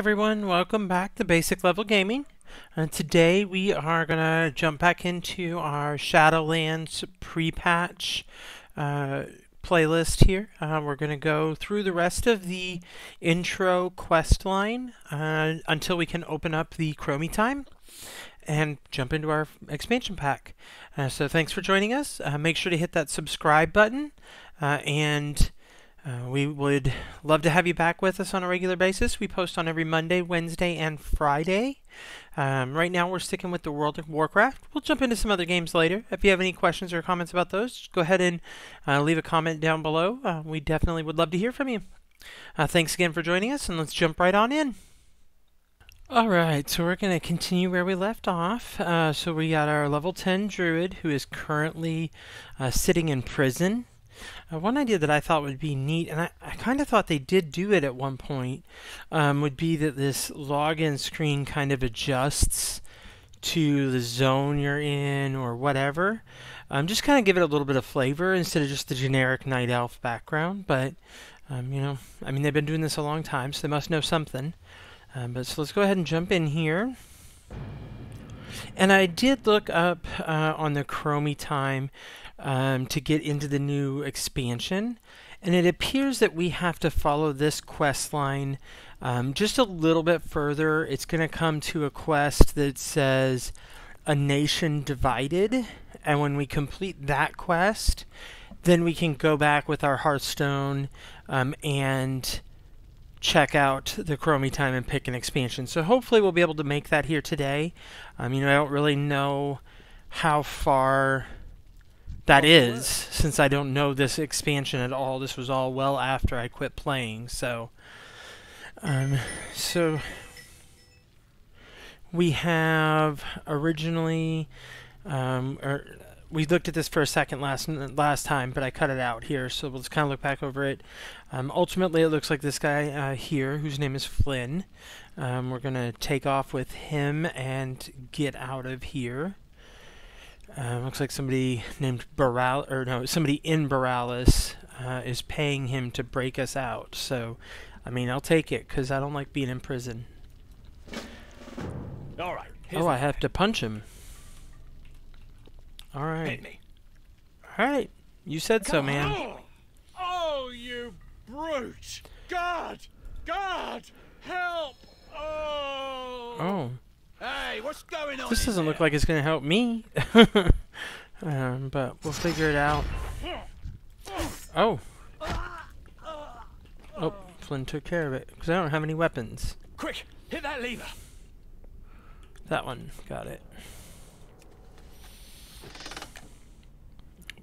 everyone, welcome back to Basic Level Gaming. Today we are going to jump back into our Shadowlands pre-patch playlist here. We're going to go through the rest of the intro quest line until we can open up the Chromie time and jump into our expansion pack. So thanks for joining us. Make sure to hit that subscribe button and we would love to have you back with us on a regular basis. We post on every Monday, Wednesday, and Friday. Right now we're sticking with the World of Warcraft. We'll jump into some other games later. If you have any questions or comments about those, just go ahead and leave a comment down below. We definitely would love to hear from you. Thanks again for joining us, and let's jump right on in. Alright, so we're going to continue where we left off. So we got our level 10 druid who is currently sitting in prison. One idea that I thought would be neat, and I kind of thought they did do it at one point, would be that this login screen kind of adjusts to the zone you're in or whatever. Just kind of give it a little bit of flavor instead of just the generic night elf background. But, you know, I mean, they've been doing this a long time, so they must know something. So let's go ahead and jump in here. And I did look up on the Chromie time to get into the new expansion, and it appears that we have to follow this quest line just a little bit further. It's going to come to a quest that says a nation divided, and when we complete that quest, then we can go back with our Hearthstone and check out the Chromie time and pick an expansion. So hopefully we'll be able to make that here today. You know, I don't really know how far that is, since I don't know this expansion at all. This was all well after I quit playing, so we have originally we looked at this for a second last time, but I cut it out here, so let's kind of look back over it. Ultimately, it looks like this guy here, whose name is Flynn. We're gonna take off with him and get out of here. Looks like somebody named somebody in Borealis is paying him to break us out. So, I mean, I'll take it, because I don't like being in prison. Alright. Oh, I have to punch him. Alright. Hit me. Alright. You said so, man. Oh, you brute! God! God! Help! Oh! Oh. Hey, what's going on? This doesn't look like it's going to help me. But we'll figure it out. Oh. Oh, Flynn took care of it, because I don't have any weapons. Quick, hit that lever. That one. Got it.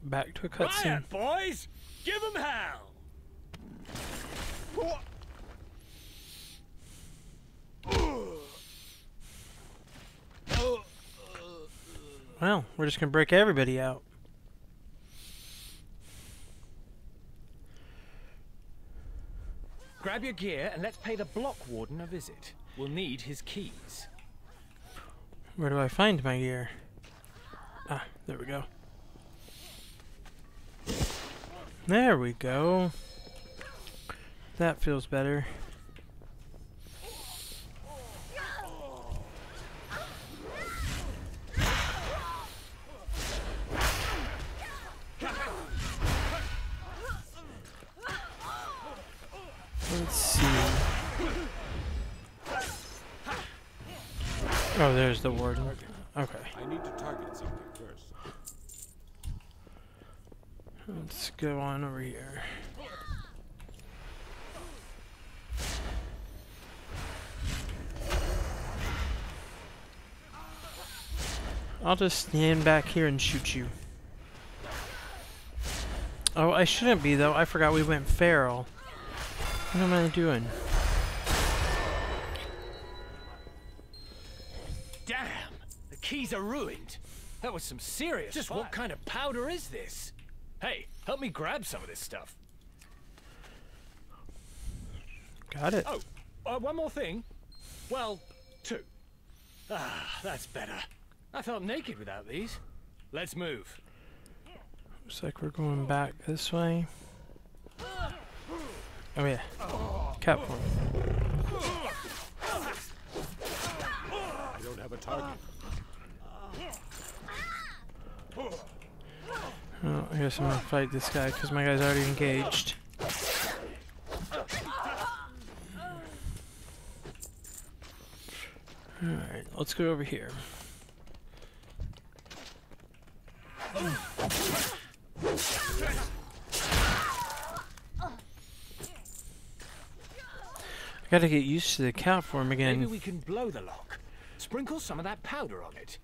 Back to a cutscene. Riot, boys! Give them hell! Well, we're just going to break everybody out. Grab your gear and let's pay the block warden a visit. We'll need his keys. Where do I find my gear? Ah, there we go. There we go. That feels better. Let's see. Oh, there's the warden. Okay. I need to target something first. Let's go on over here. I'll just stand back here and shoot you. Oh, I shouldn't be, though. I forgot we went feral. What am I doing? Damn! The keys are ruined. That was some serious Just fun. What kind of powder is this? Hey, help me grab some of this stuff. Got it. Oh, one more thing. Well, two. Ah, that's better. I felt naked without these. Let's move. Looks like we're going back this way. Oh yeah. Cat form. target. Oh, I guess I'm gonna fight this guy because my guy's already engaged. Alright, let's go over here. I gotta get used to the cat form again. Maybe we can blow the lock. Sprinkle some of that powder on it.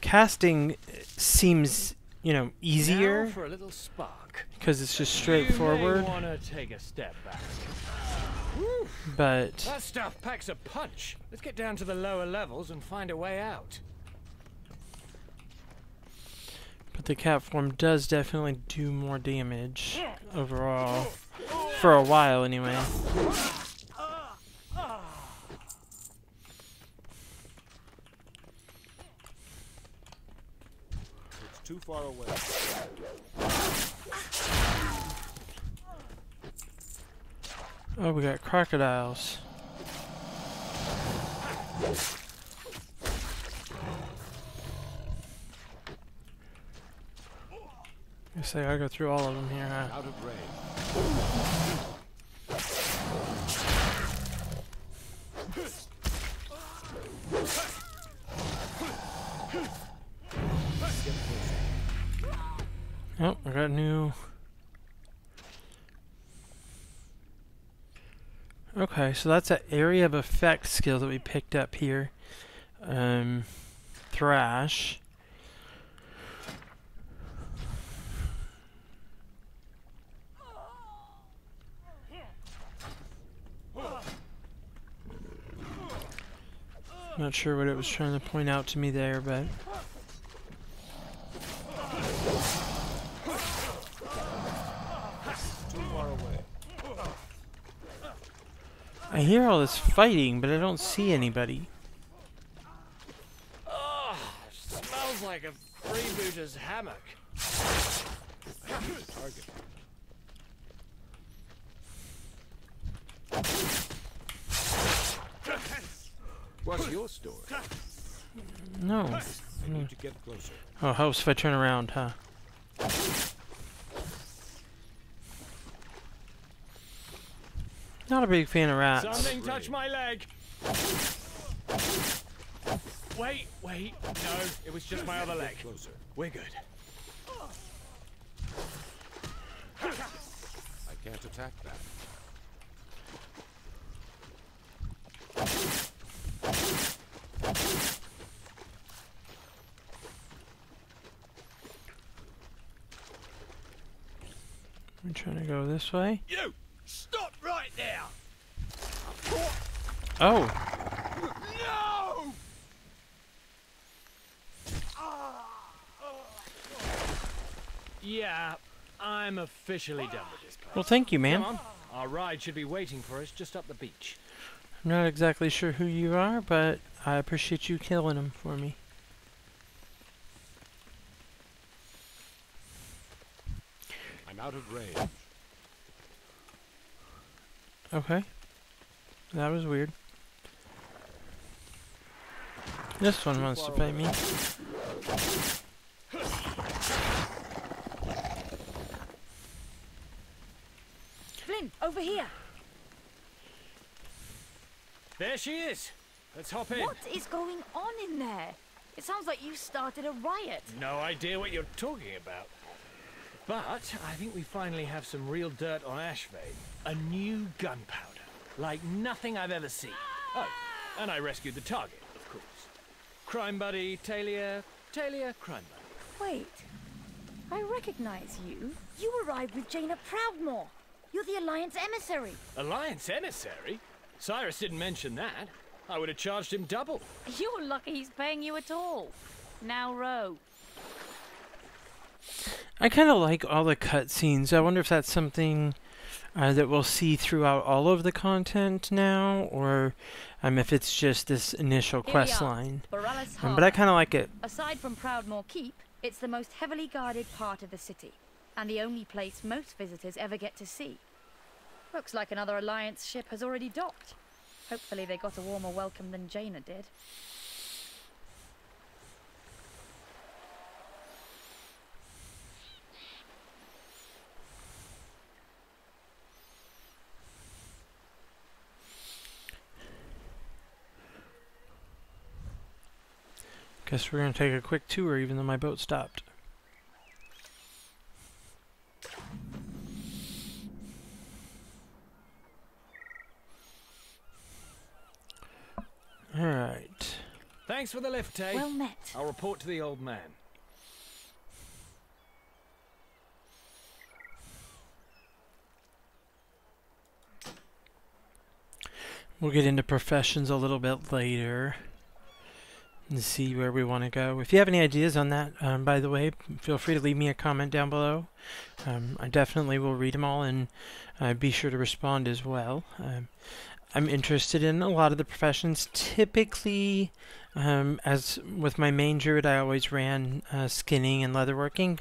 Casting seems, you know, easier Now for a little spark. because it's just You straightforward. may want to take a step back. But That stuff packs a punch. Let's get down to the lower levels and find a way out. the cat form does definitely do more damage overall. For a while, anyway. It's too far away. Oh, we got crocodiles. Guess I gotta go through all of them here, huh? Out of range. Oh, I got a new... Okay, so that's an area of effect skill that we picked up here. Thrash. Not sure what it was trying to point out to me there, but... Too far away. I hear all this fighting, but I don't see anybody. Oh, smells like a freebooter's hammock. Target. What's your story? No. I need to get closer. Oh, helps if I turn around, huh? Not a big fan of rats. Something touched my leg. Wait. No, it was just my other leg. Closer. We're good. I can't attack that. I'm trying to go this way. You! Stop right there! Oh! No! Yeah, I'm officially done with this place. Well, thank you, man. Come on. Our ride should be waiting for us just up the beach. I'm not exactly sure who you are, but I appreciate you killing him for me. I'm out of range. Okay. That was weird. This one wants to fight me. Flynn, over here. There she is. Let's hop in. What is going on in there? It sounds like you started a riot. No idea what you're talking about. But I think we finally have some real dirt on Ashvane. A new gunpowder. Like nothing I've ever seen. Oh, and I rescued the target, of course. Crime buddy, Talia, crime buddy. Wait, I recognize you. You arrived with Jaina Proudmoore. You're the Alliance emissary. Alliance emissary? Cyrus didn't mention that. I would have charged him double. You're lucky he's paying you at all. Now row. I kind of like all the cutscenes. I wonder if that's something that we'll see throughout all of the content now, or if it's just this initial quest line. Borealis But I kind of like it. Aside from Proudmoore Keep, it's the most heavily guarded part of the city, and the only place most visitors ever get to see. Looks like another Alliance ship has already docked. Hopefully they got a warmer welcome than Jaina did. Guess we're going to take a quick tour even though my boat stopped. Alright. Thanks for the lift, Tay. Well met. I'll report to the old man. We'll get into professions a little bit later and see where we want to go. If you have any ideas on that, by the way, feel free to leave me a comment down below. I definitely will read them all and be sure to respond as well. I'm interested in a lot of the professions. Typically, as with my main druid, I always ran skinning and leatherworking,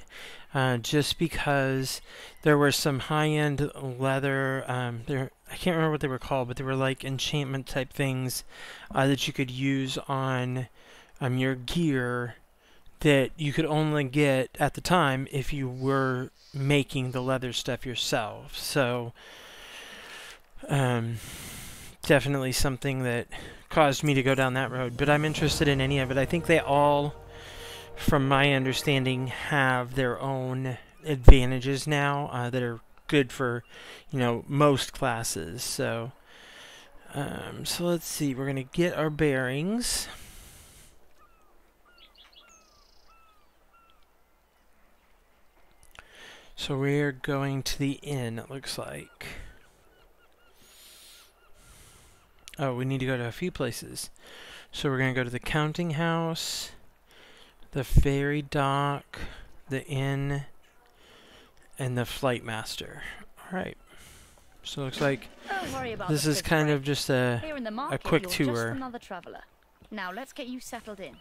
just because there were some high-end leather. I can't remember what they were called, but they were like enchantment type things that you could use on your gear that you could only get at the time if you were making the leather stuff yourself. So, definitely something that caused me to go down that road, but I'm interested in any of it. I think they all, from my understanding, have their own advantages now that are good for, you know, most classes. So, so let's see. We're gonna get our bearings. So we're going to the inn, it looks like. Oh, we need to go to a few places. So we're going to go to the counting house, the ferry dock, the inn, and the flight master. Alright. So it looks like Don't worry about this the is fifth kind break. of just Here in the market, quick you're tour. Just another traveler. Now let's get you settled in.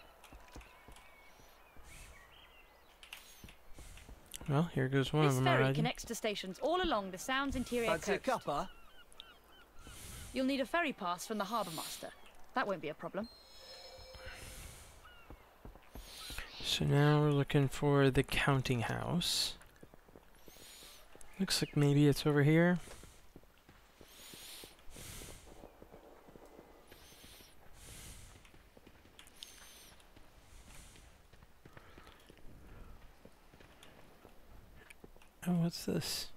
Well, here goes one This of them ferry already. connects to stations all along the Sound's interior Fancy a coast. cuppa? You'll need a ferry pass from the harbour master. That won't be a problem. So now we're looking for the counting house. Looks like maybe it's over here. Oh, what's this?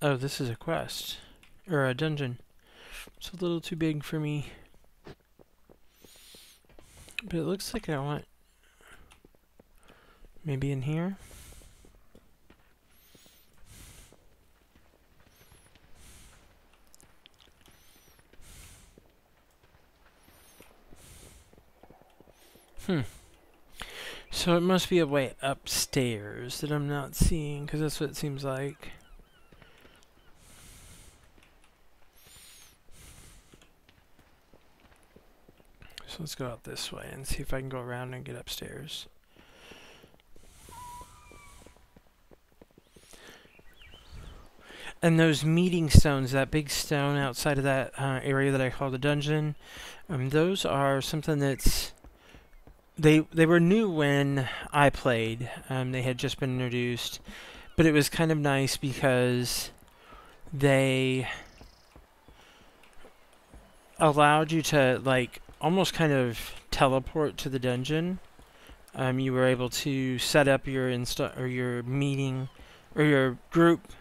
Oh, this is a quest. Or a dungeon. It's a little too big for me. But it looks like I want... maybe in here? So it must be a way upstairs that I'm not seeing, because that's what it seems like. So let's go out this way and see if I can go around and get upstairs. And those meeting stones, that big stone outside of that area that I call the dungeon, those are something that's... They were new when I played. They had just been introduced. But it was kind of nice because they allowed you to, like, almost kind of teleport to the dungeon. You were able to set up your your meeting or your group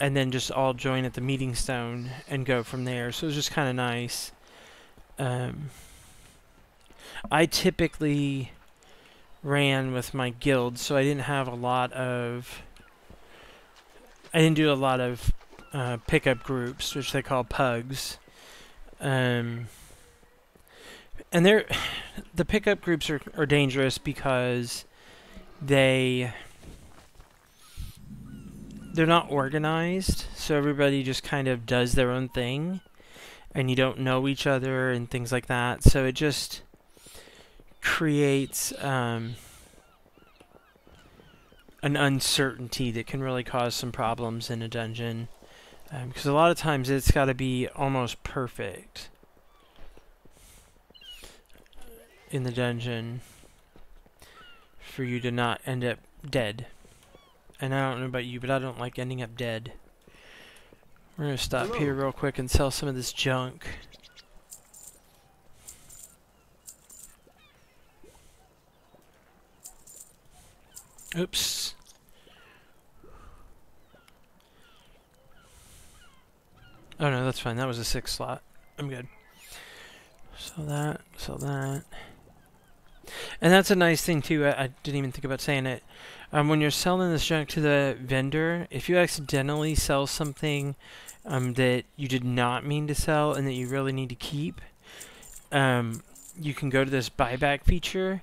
and then just all join at the meeting stone and go from there. So it was just kind of nice. I typically ran with my guild, so I didn't have a lot of... I didn't do a lot of pickup groups, which they call pugs. And the pickup groups are dangerous because they're not organized, so everybody just kind of does their own thing, and you don't know each other and things like that. So it just creates an uncertainty that can really cause some problems in a dungeon. Because a lot of times it's got to be almost perfect in the dungeon for you to not end up dead. And I don't know about you, but I don't like ending up dead. We're going to stop here real quick and sell some of this junk. Oops. Oh no, that's fine. That was a 6 slot. I'm good. Sell that, sell that. And that's a nice thing too, I didn't even think about saying it. When you're selling this junk to the vendor, if you accidentally sell something that you did not mean to sell and that you really need to keep, you can go to this buyback feature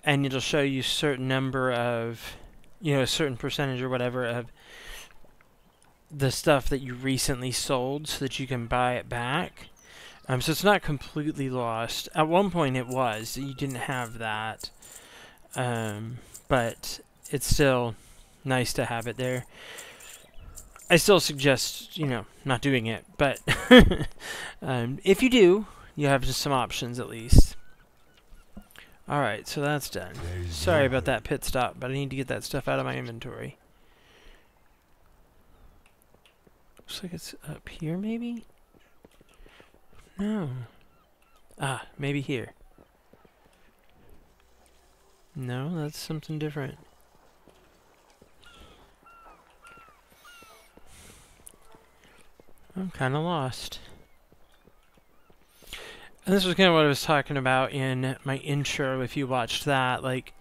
and it'll show you a certain number of, a certain percentage or whatever of the stuff that you recently sold so that you can buy it back. So it's not completely lost. At one point it was. You didn't have that. But it's still nice to have it there. I still suggest, not doing it. But if you do, you have just some options at least. Alright, so that's done. Sorry about that pit stop, but I need to get that stuff out of my inventory. Looks like it's up here, maybe? No. Ah, maybe here. No, that's something different. I'm kind of lost. And this was kind of what I was talking about in my intro, if you watched that. Like,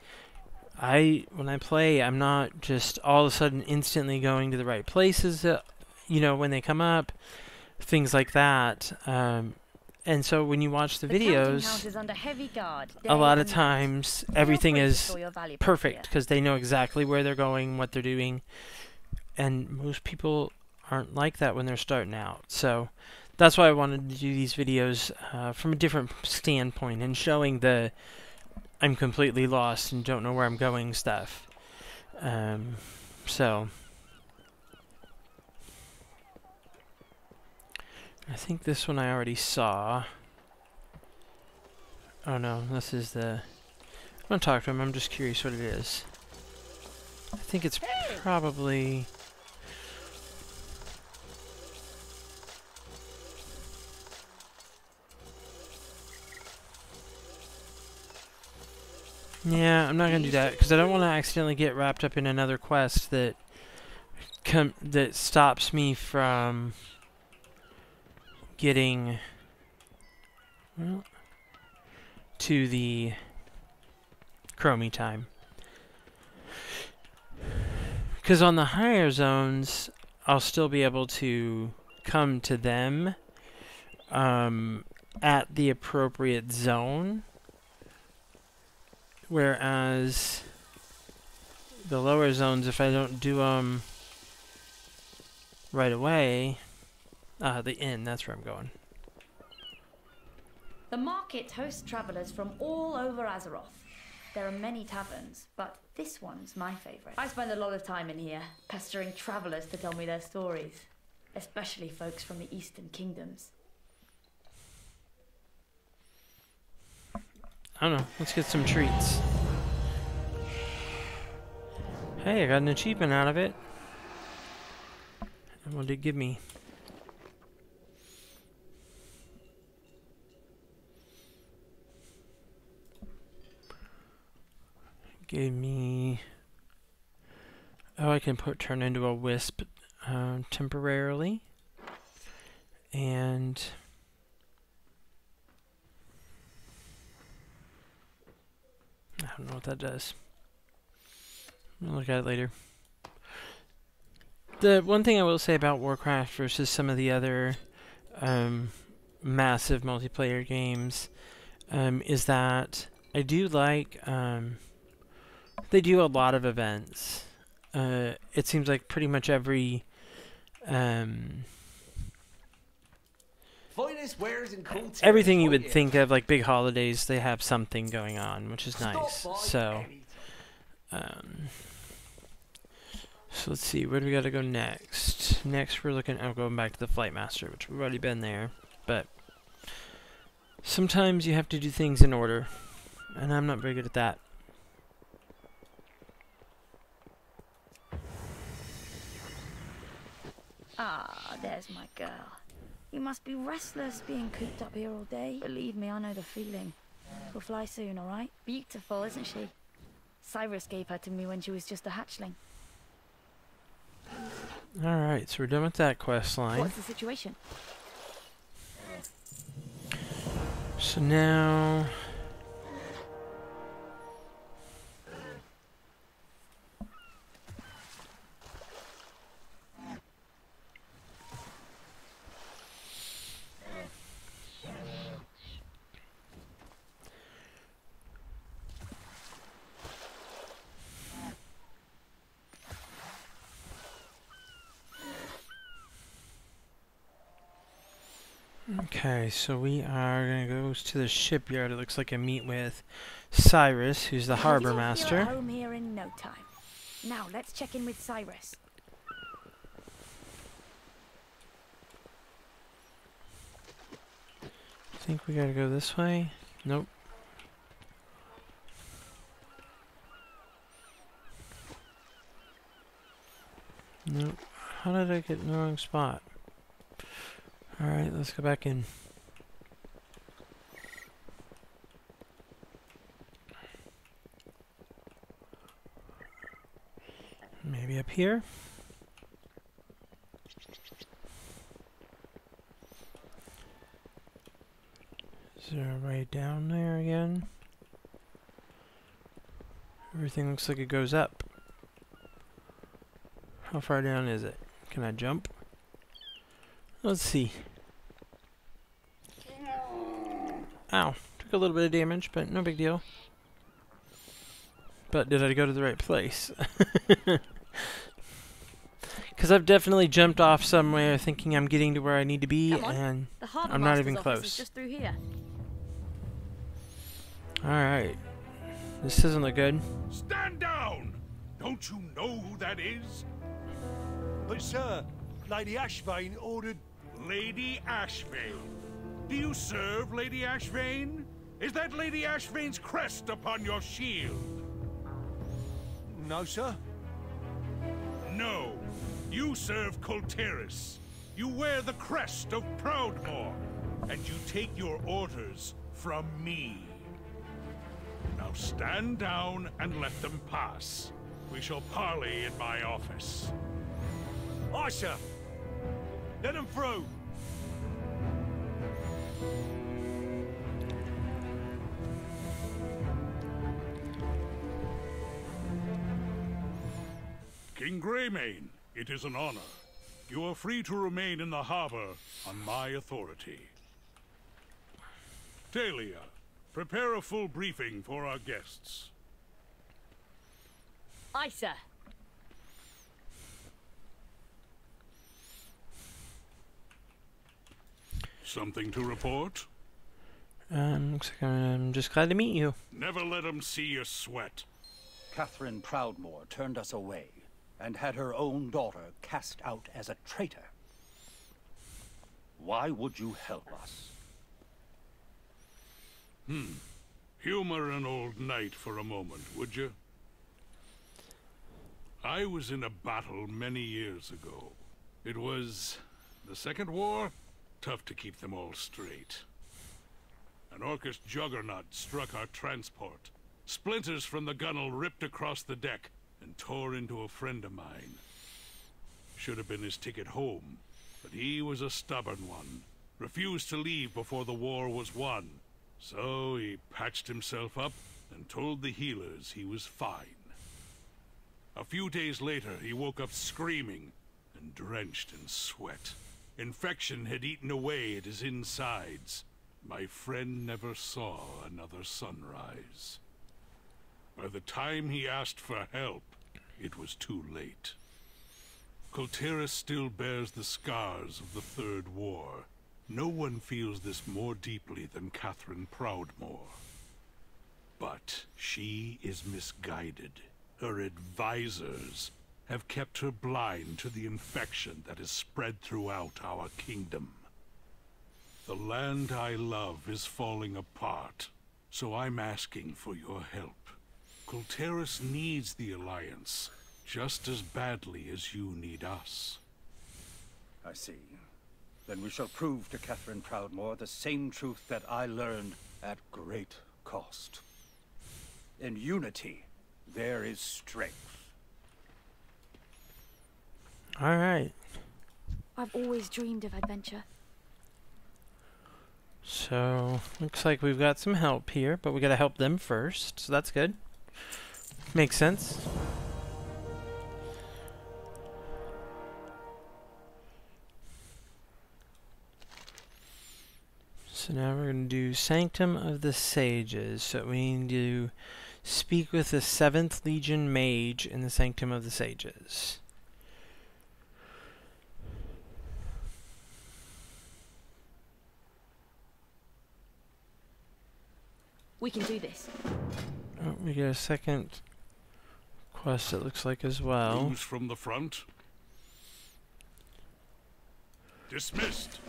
when I play, I'm not just all of a sudden instantly going to the right places, when they come up, things like that. And so when you watch the videos, a lot of times everything is perfect because they know exactly where they're going, what they're doing. And most people aren't like that when they're starting out. So that's why I wanted to do these videos from a different standpoint and showing the I'm completely lost and don't know where I'm going stuff. So I think this one I already saw. Oh no, this is the... I'm gonna talk to him, I'm just curious what it is. I think it's probably... Yeah, I'm not gonna do that, because I don't want to accidentally get wrapped up in another quest that stops me from getting to the Chromie time. Because on the higher zones, I'll still be able to come to them at the appropriate zone. Whereas the lower zones, if I don't do them right away, the inn, that's where I'm going. The market hosts travelers from all over Azeroth. There are many taverns, but this one's my favorite. I spend a lot of time in here, pestering travelers to tell me their stories, especially folks from the Eastern Kingdoms. I don't know, let's get some treats. Hey, I got an achievement out of it. And what did it give me? Gave me... Oh, I can turn into a wisp temporarily. And... I don't know what that does. I'll look at it later. The one thing I will say about Warcraft versus some of the other massive multiplayer games is that I do like they do a lot of events. It seems like pretty much every everything you would think of, like big holidays, they have something going on, which is nice. So let's see, where do we gotta go next? Next we're looking at going back to the Flight Master, which we've already been there, but sometimes you have to do things in order, and I'm not very good at that. Ah, there's my girl. You must be restless being cooped up here all day. Believe me, I know the feeling. We'll fly soon, all right? Beautiful, isn't she? Cyrus gave her to me when she was just a hatchling. Alright, so we're done with that quest line. What's the situation? So now... Okay, so we are going to go to the shipyard, it looks like, and meet with Cyrus, who's the harbor master. You'll be home here in no time. Now, let's check in with Cyrus. I think we got to go this way. Nope. Nope. How did I get in the wrong spot? Alright, let's go back in. Maybe up here? Is there a way down there again? Everything looks like it goes up. How far down is it? Can I jump? Let's see. Ow. Took a little bit of damage, but no big deal. But did I go to the right place? Because I've definitely jumped off somewhere thinking I'm getting to where I need to be, and I'm not even close. Just through here. Alright. This doesn't look good. Stand down! Don't you know who that is? But sir, Lady Ashvane ordered... Lady Ashvane. Do you serve Lady Ashvane? Is that Lady Ashvane's crest upon your shield? No, sir. No. You serve Colteris. You wear the crest of Proudmoore. And you take your orders from me. Now stand down and let them pass. We shall parley in my office. Aye, sir. Let them through. King Greymane, it is an honor. You are free to remain in the harbor on my authority. Talia, prepare a full briefing for our guests. Aye, sir. Something to report? Looks like I'm just glad to meet you. Never let them see you sweat. Catherine Proudmoore turned us away and had her own daughter cast out as a traitor. Why would you help us? Humor an old knight for a moment, would you? I was in a battle many years ago. It was the Second War. Tough to keep them all straight. An Orcish juggernaut struck our transport. Splinters from the gunwale ripped across the deck and tore into a friend of mine. Should have been his ticket home, but he was a stubborn one. Refused to leave before the war was won. So he patched himself up and told the healers he was fine. A few days later, he woke up screaming and drenched in sweat. Infection had eaten away at his insides. My friend never saw another sunrise. By the time he asked for help, it was too late. Colteris still bears the scars of the Third War. No one feels this more deeply than Catherine Proudmoore. But she is misguided. Her advisors have kept her blind to the infection that is spread throughout our kingdom. The land I love is falling apart, so I'm asking for your help. Kulteris needs the Alliance just as badly as you need us. I see. Then we shall prove to Catherine Proudmoore the same truth that I learned at great cost. In unity, there is strength. All right. I've always dreamed of adventure. So, looks like we've got some help here, but we gotta help them first, so that's good. Makes sense. So now we're going to do Sanctum of the Sages. So we need to speak with the 7th Legion Mage in the Sanctum of the Sages. We can do this. Oh, we get a second quest, it looks like, as well. News from the front? Dismissed.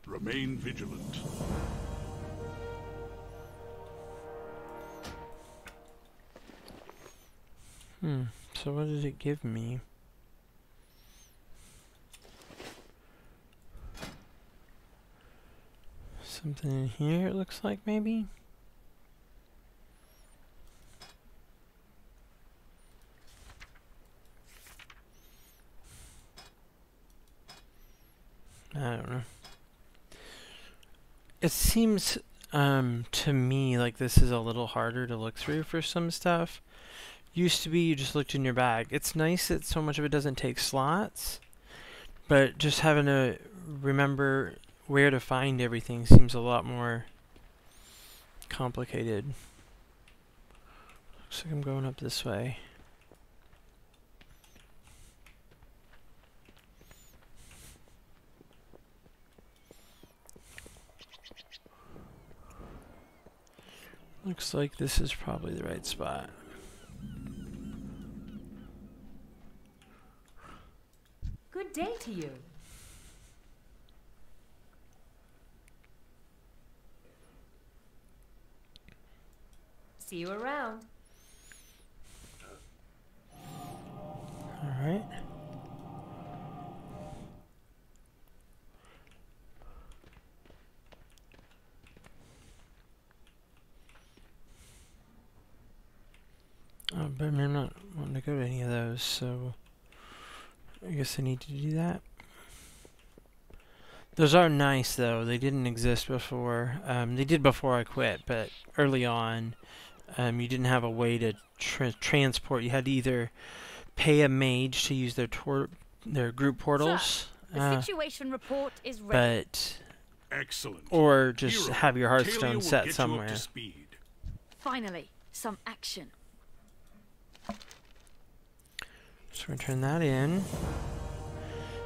Remain vigilant. So what did it give me? Something in here, it looks like, maybe? I don't know. It seems to me like this is a little harder to look through for some stuff. Used to be you just looked in your bag. It's nice that so much of it doesn't take slots, but just having to remember where to find everything seems a lot more complicated. Looks like I'm going up this way. Looks like this is probably the right spot. Good day to you. See you around. All right. Oh, but I'm not wanting to go to any of those, so I guess I need to do that. Those are nice, though. They didn't exist before. They did before I quit, but early on, you didn't have a way to transport. You had to either pay a mage to use their group portals, The situation report is ready. but Excellent. or just Hero, have your Talia Hearthstone will set get you up somewhere. to speed. Finally, some action. So we're gonna turn that in.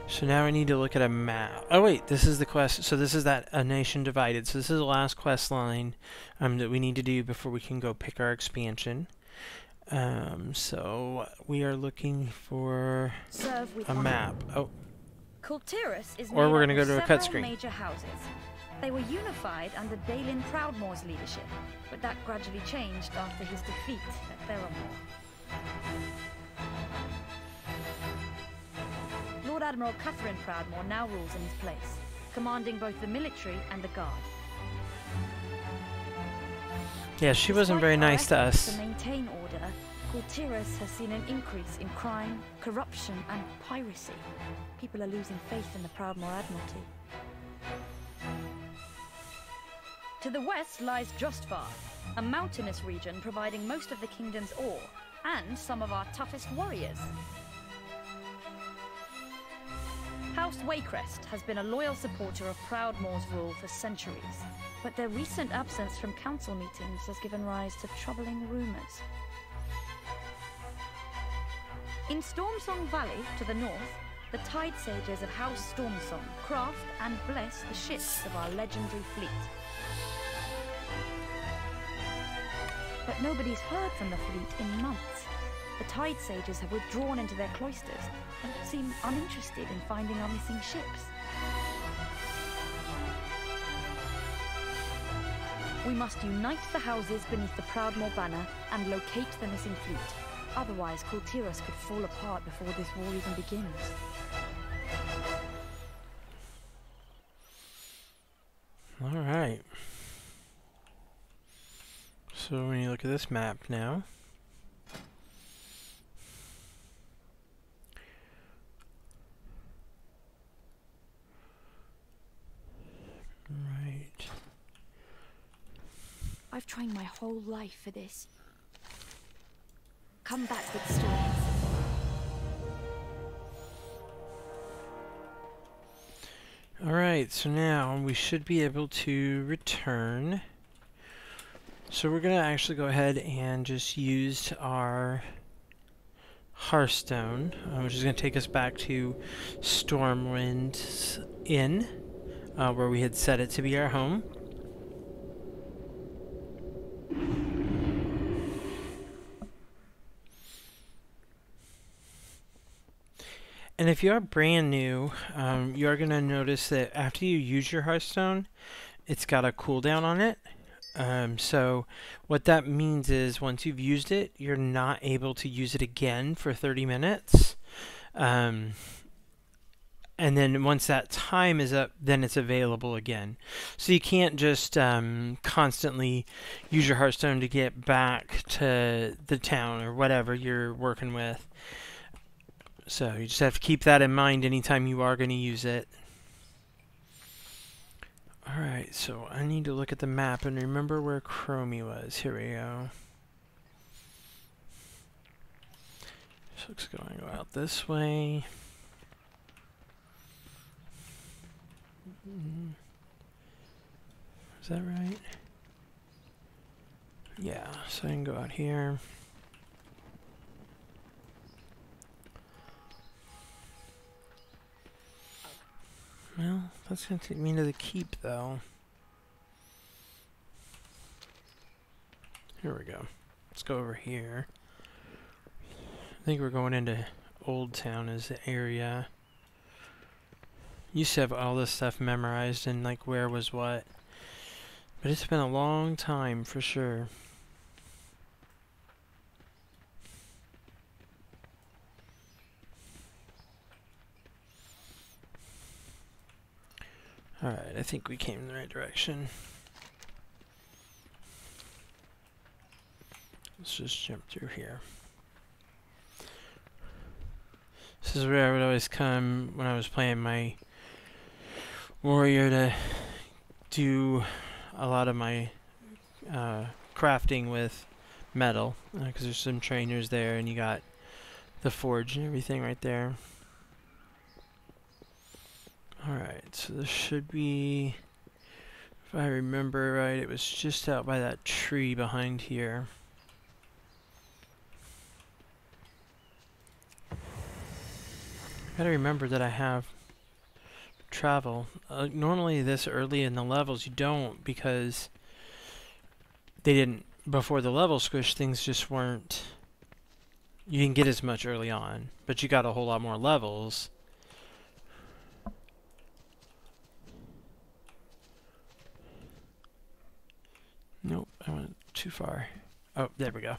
So now I need to look at a map. Oh wait, this is the quest. So this is that A Nation Divided. So this is the last quest line that we need to do before we can go pick our expansion. So we are looking for Serve with a honor. map. Oh, Kultiris is Or made we're up gonna of go to a several cutscreen. major houses. They were unified under Balin Proudmoore's leadership, but that gradually changed after his defeat at Theramore. Lord Admiral Catherine Proudmoore now rules in his place, commanding both the military and the guard. yeah, she wasn't Despite very our nice to efforts us. To maintain order, Kultiris has seen an increase in crime, corruption, and piracy. People are losing faith in the Proudmoore Admiralty. To the west lies Jostvar, a mountainous region providing most of the kingdom's ore, and some of our toughest warriors. House Waycrest has been a loyal supporter of Proudmoore's rule for centuries, but their recent absence from council meetings has given rise to troubling rumors. In Stormsong Valley, to the north, the Tide Sages of House Stormsong craft and bless the ships of our legendary fleet. But nobody's heard from the fleet in months. The Tide Sages have withdrawn into their cloisters and seem uninterested in finding our missing ships. We must unite the houses beneath the Proudmoore banner and locate the missing fleet. Otherwise, Kultiras could fall apart before this war even begins. All right. So when you look at this map now, right. I've trained my whole life for this. Come back with stories. Alright, so now we should be able to return. So we're going to actually go ahead and just use our Hearthstone, which is going to take us back to Stormwind Inn, where we had set it to be our home. And if you are brand new, you are going to notice that after you use your Hearthstone, it's got a cooldown on it. So what that means is once you've used it, you're not able to use it again for 30 minutes. And then once that time is up, then it's available again. So you can't just constantly use your Hearthstone to get back to the town or whatever you're working with. So you just have to keep that in mind anytime you are going to use it. Alright, so I need to look at the map and remember where Chromie was. Here we go. So it's going to go out this way. Is that right? Yeah, so I can go out here. Well, that's going to take me to the keep, though. Here we go. Let's go over here. I think we're going into Old Town as the area. Used to have all this stuff memorized and like where was what. But it's been a long time for sure. Alright, I think we came in the right direction. Let's just jump through here. This is where I would always come when I was playing my warrior to do a lot of my crafting with metal. Because there's some trainers there and you got the forge and everything right there. Alright, so this should be, if I remember right, it was just out by that tree behind here. Gotta remember that I have travel. Normally this early in the levels you don't, because they didn't, before the level squish, things just weren't, you didn't get as much early on, but you got a whole lot more levels. Nope, I went too far. Oh, there we go.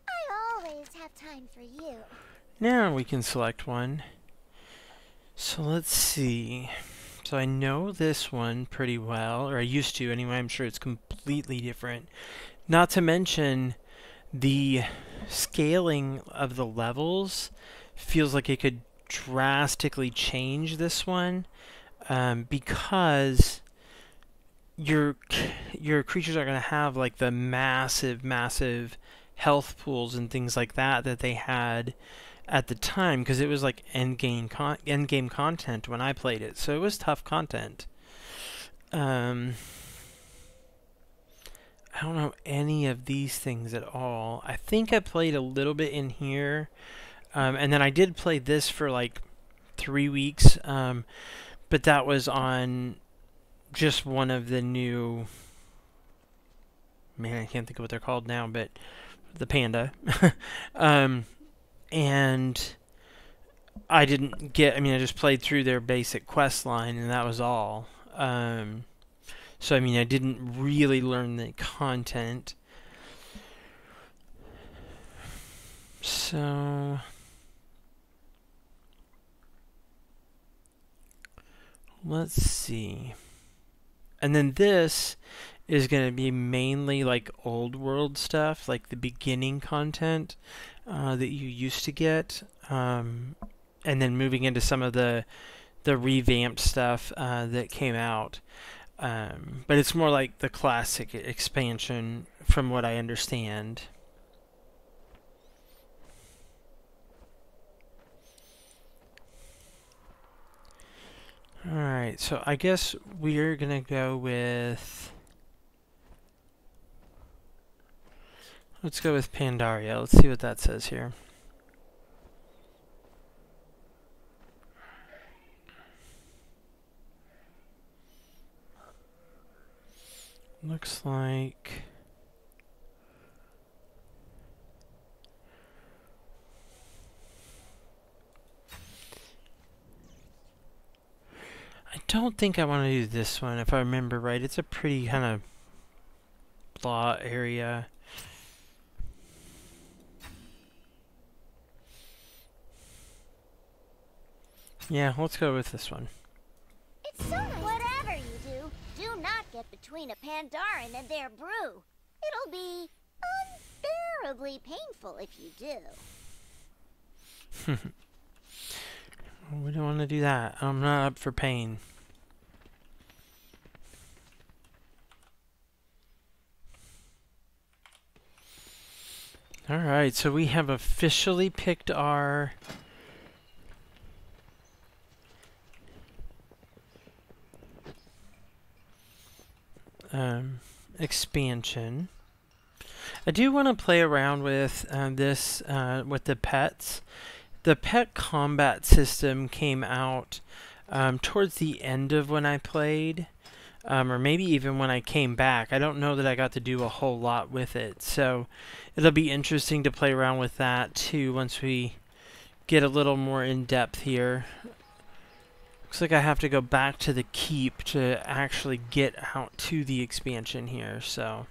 I always have time for you. Now we can select one. So let's see. So I know this one pretty well, or I used to anyway. I'm sure it's completely different. Not to mention the scaling of the levels feels like it could drastically change this one, because your creatures are going to have like the massive health pools and things like that that they had at the time, because it was like end game content when I played it, so it was tough content. I don't know any of these things at all. I think I played a little bit in here. And then I did play this for like 3 weeks, but that was on just one of the new, man, I can't think of what they're called now, but the panda. And I didn't get, I mean, I just played through their basic quest line and that was all. So, I mean, I didn't really learn the content. So, let's see. And then this is going to be mainly like old world stuff, like the beginning content that you used to get. And then moving into some of the revamped stuff that came out. But it's more like the classic expansion from what I understand. Alright, so I guess we're gonna go with... Let's go with Pandaria. Let's see what that says here. Looks like... I don't think I want to do this one, if I remember right. It's a pretty kind of blah area. Yeah, let's go with this one. It's so nice. Whatever you do not get between a Pandaren and their brew. It'll be unbearably painful if you do. We don't want to do that. I'm not up for pain. Alright, so we have officially picked our expansion. I do want to play around with this with the pets. The pet combat system came out towards the end of when I played, or maybe even when I came back. I don't know that I got to do a whole lot with it, so it'll be interesting to play around with that too once we get a little more in depth here. Looks like I have to go back to the keep to actually get out to the expansion here, so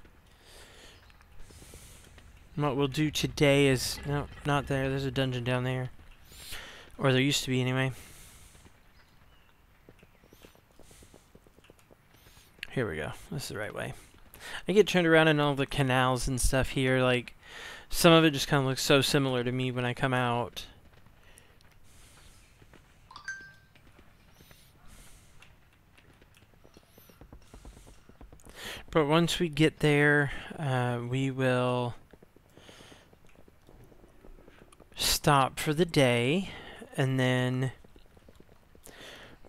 what we'll do today is, no, not there, there's a dungeon down there. Or there used to be anyway. Here we go. This is the right way. I get turned around in all the canals and stuff here. Like, some of it just kind of looks so similar to me when I come out. But once we get there, we will stop for the day. And then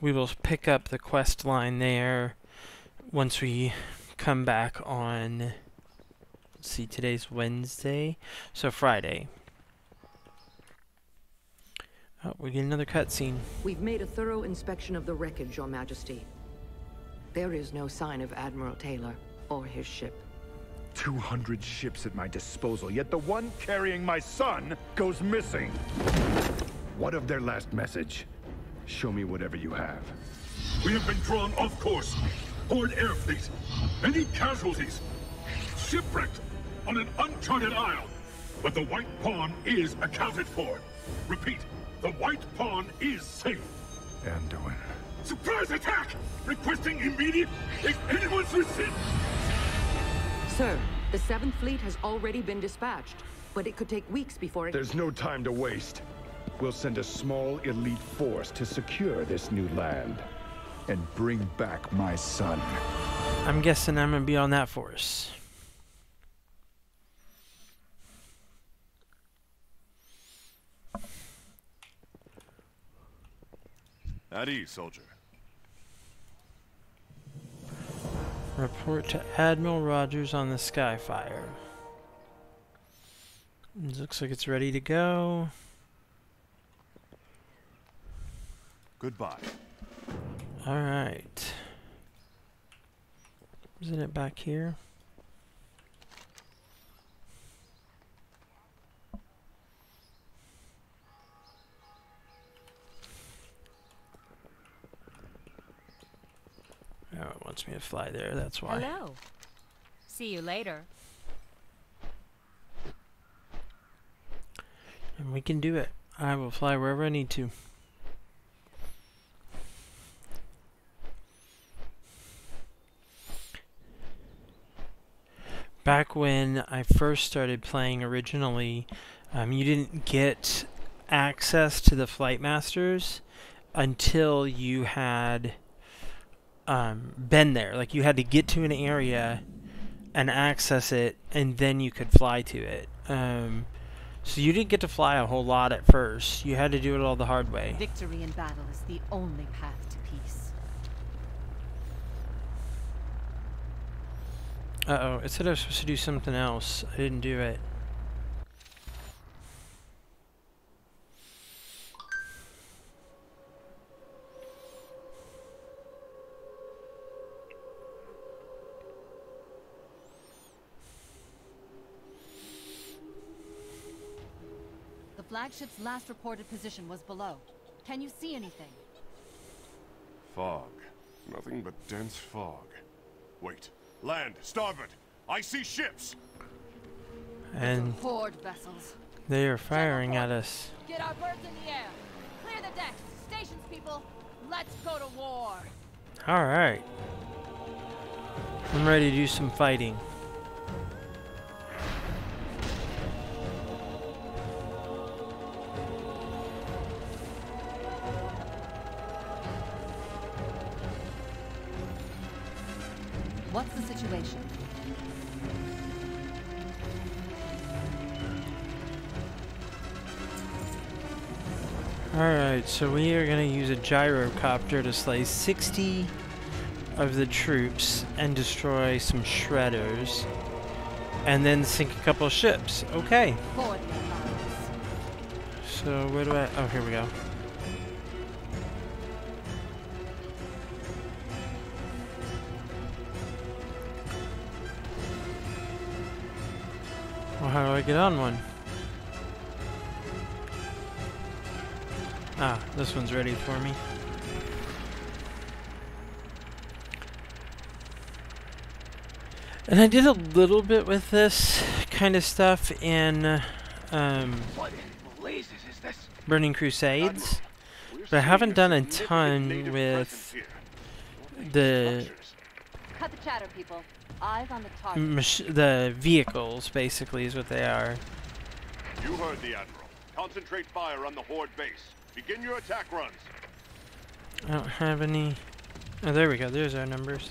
we will pick up the quest line there once we come back on, let's see, today's Wednesday, so Friday. Oh, we get another cutscene. We've made a thorough inspection of the wreckage, Your Majesty. There is no sign of Admiral Taylor or his ship. 200 ships at my disposal, yet the one carrying my son goes missing. What of their last message? Show me whatever you have. We have been drawn off course. Horde air fleet. Many casualties. Shipwrecked on an uncharted isle. But the White Pawn is accounted for. Repeat, the White Pawn is safe. Anduin. Surprise attack! Requesting immediate, if anyone's received. Sir, the 7th Fleet has already been dispatched, but it could take weeks before it... There's no time to waste. We'll send a small elite force to secure this new land and bring back my son. I'm guessing I'm going to be on that force. At ease, soldier. Report to Admiral Rogers on the Skyfire. It looks like it's ready to go. Goodbye. Alright. Isn't it back here? Oh, it wants me to fly there, that's why. Hello. See you later. And we can do it. I will fly wherever I need to. Back when I first started playing originally, you didn't get access to the flight masters until you had been there. Like, you had to get to an area and access it, and then you could fly to it. So you didn't get to fly a whole lot at first. You had to do it all the hard way. Victory in battle is the only path to peace. Uh-oh, it said I was supposed to do something else. I didn't do it. The flagship's last reported position was below. Can you see anything? Fog. Nothing but dense fog. Wait. Land, starboard! I see ships! And Horde vessels. they are firing at us. Get our birds in the air. Clear the decks. Stations, people. Let's go to war. Alright. I'm ready to do some fighting. What's the situation? Alright, so we are going to use a gyrocopter to slay 60 of the troops and destroy some shredders. And then sink a couple ships. Okay. So where do I... Oh, here we go. Well, how do I get on one? Ah, this one's ready for me. And I did a little bit with this kind of stuff in What in blazes is this? Burning Crusades, but I haven't done a ton with the Cut the chatter, people. Eyes on the target. the vehicles, basically, is what they are. You heard the Admiral. Concentrate fire on the Horde base. Begin your attack runs. I don't have any... Oh, there we go. There's our numbers.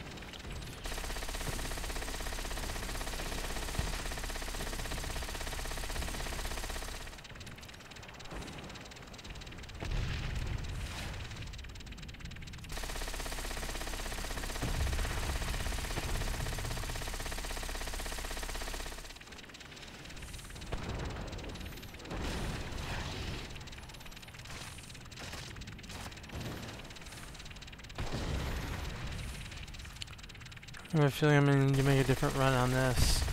I have a feeling I'm going to need to make a different run on this.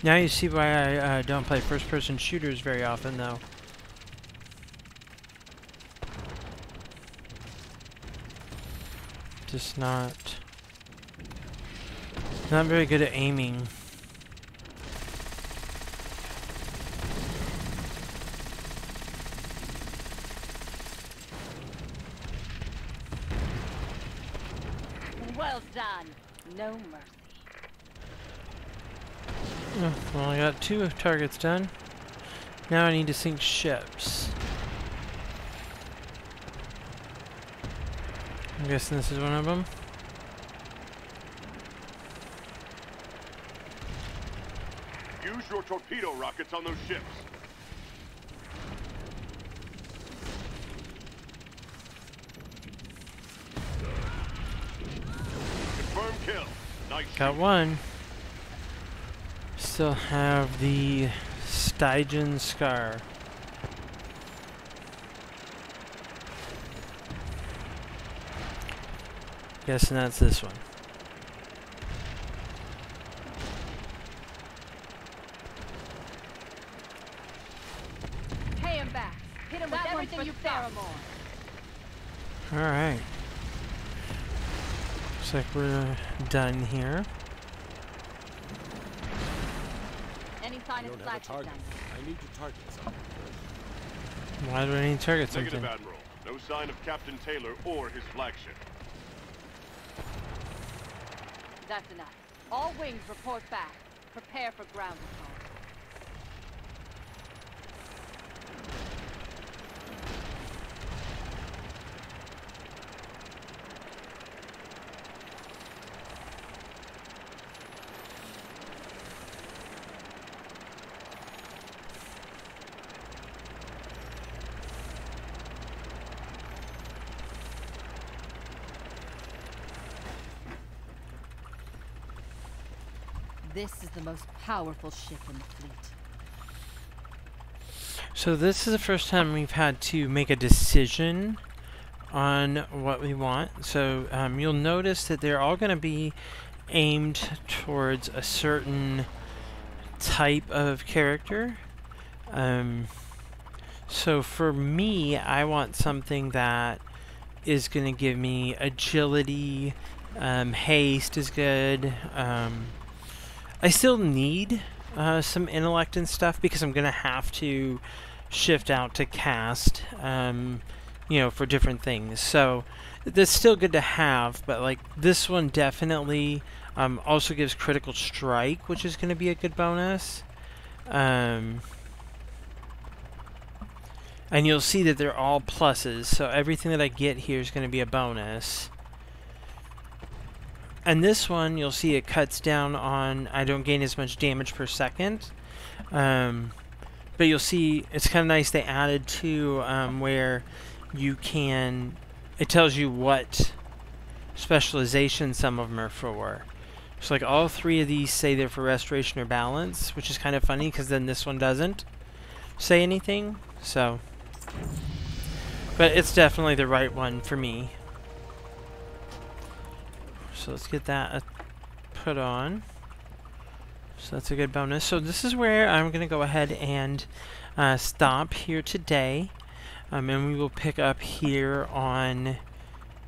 Now you see why I don't play first-person shooters very often, though. Just not very good at aiming. Well done. No mercy. Oh, well, I got 2 targets done. Now I need to sink ships. I'm guessing this is one of them. Use your torpedo rockets on those ships. Confirm kill. Nice. Got one. Still have the Stygian Scar. Guessing that's this one. Pay him back. Hit him with everything you've got. Alright. Looks like we're done here. Any sign I of don't have a flagship target. down I need to target something first. Why do I need to target something? Negative, Admiral. No sign of Captain Taylor or his flagship. That's enough. All wings report back. Prepare for ground assault. This is the most powerful ship in the fleet. So this is the first time we've had to make a decision on what we want. So you'll notice that they're all going to be aimed towards a certain type of character. So for me, I want something that is going to give me agility. Haste is good. I still need some intellect and stuff because I'm going to have to shift out to cast, you know, for different things. So that's still good to have, but like this one definitely also gives critical strike, which is going to be a good bonus. And you'll see that they're all pluses, so everything that I get here is going to be a bonus. And this one, you'll see it cuts down on, I don't gain as much damage per second. But you'll see, it's kind of nice they added to where you can, it tells you what specialization some of them are for. So like all three of these say they're for restoration or balance, which is kind of funny because then this one doesn't say anything. So, but it's definitely the right one for me. So let's get that put on. So that's a good bonus. So this is where I'm going to go ahead and stop here today. And we will pick up here on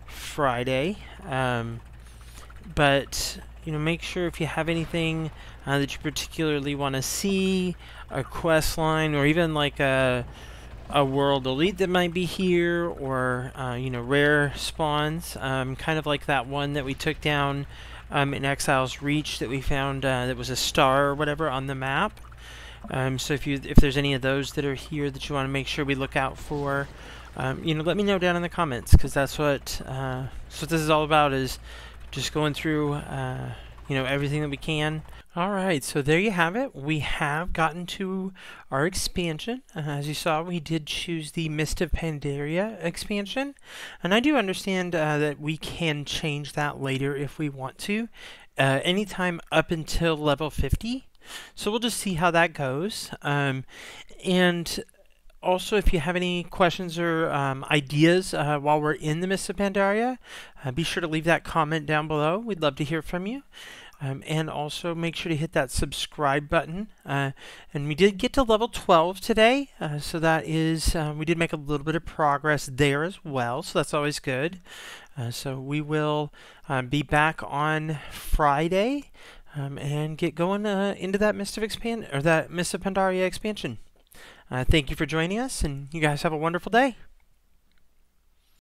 Friday. But, you know, make sure if you have anything that you particularly want to see, a quest line, or even like a world elite that might be here, or you know, rare spawns, kind of like that one that we took down in Exile's Reach that we found that was a star or whatever on the map. So if there's any of those that are here that you want to make sure we look out for, you know, let me know down in the comments, because that's what this is all about, is just going through you know, everything that we can. Alright, so there you have it. We have gotten to our expansion. As you saw, we did choose the Mist of Pandaria expansion. And I do understand that we can change that later if we want to. Anytime up until level 50. So we'll just see how that goes. And also, if you have any questions or ideas while we're in the Mist of Pandaria, be sure to leave that comment down below. We'd love to hear from you. And also make sure to hit that subscribe button. And we did get to level 12 today, so that is, we did make a little bit of progress there as well, so that's always good. So we will be back on Friday and get going into that Mist of Pandaria expansion. Thank you for joining us, and you guys have a wonderful day.